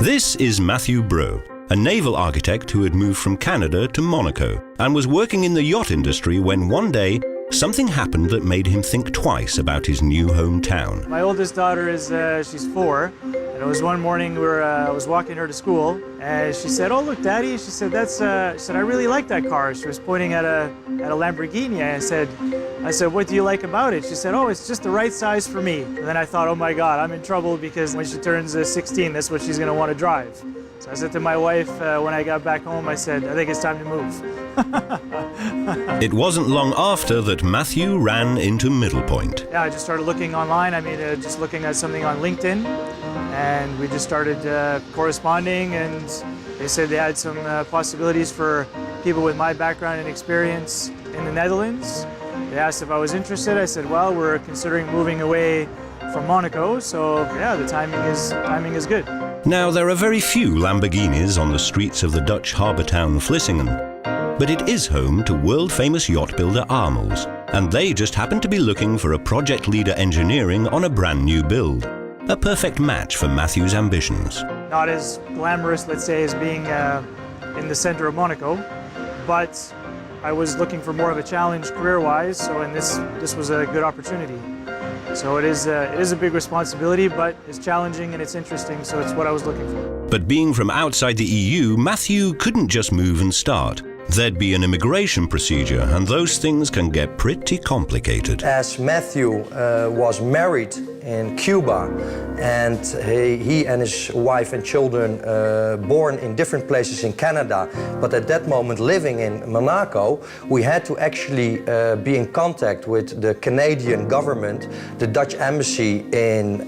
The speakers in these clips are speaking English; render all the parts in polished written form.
This is Mathieu Breau, a naval architect who had moved from Canada to Monaco and was working in the yacht industry when one day something happened that made him think twice about his new hometown. My oldest daughter she's 4, and it was one morning where I was walking her to school, and she said, "Oh look, Daddy," she said, she said, "I really like that car." She was pointing at a Lamborghini, and I said, "What do you like about it?" She said, "Oh, it's just the right size for me." And then I thought, oh my God, I'm in trouble because when she turns 16, that's what she's going to want to drive. So I said to my wife when I got back home, I said, "I think it's time to move." It wasn't long after that Mathieu ran into Middle Point. Yeah, I just started looking online. I mean, just looking at something on LinkedIn, and we just started corresponding, and they said they had some possibilities for people with my background and experience in the Netherlands. They asked if I was interested. I said, well, we're considering moving away from Monaco, so yeah, the timing is good. Now, there are very few Lamborghinis on the streets of the Dutch harbour town Vlissingen, but it is home to world-famous yacht builder Armels, and they just happen to be looking for a project leader engineering on a brand new build. A perfect match for Mathieu's ambitions. Not as glamorous, let's say, as being in the center of Monaco, but I was looking for more of a challenge career-wise, and this was a good opportunity. So it is a big responsibility, but it's challenging and it's interesting, so it's what I was looking for. But being from outside the EU, Mathieu couldn't just move and start. There'd be an immigration procedure, and those things can get pretty complicated. As Mathieu was married in Cuba, and he and his wife and children born in different places in Canada, but at that moment living in Monaco, we had to actually be in contact with the Canadian government, the Dutch embassy in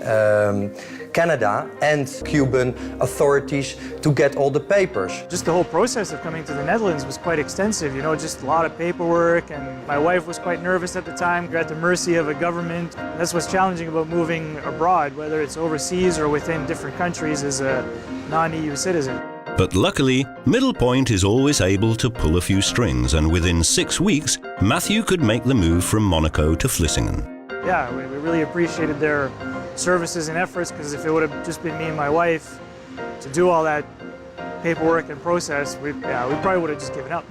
Canada and Cuban authorities to get all the papers. Just the whole process of coming to the Netherlands was quite extensive, you know, just a lot of paperwork, and my wife was quite nervous at the time. We're at the mercy of a government. That's what's challenging about moving abroad, whether it's overseas or within different countries as a non-EU citizen. But luckily, Middle Point is always able to pull a few strings, and within 6 weeks, Mathieu could make the move from Monaco to Vlissingen. Yeah, we really appreciated their services and efforts, because if it would have just been me and my wife to do all that paperwork and process, we probably would have just given up.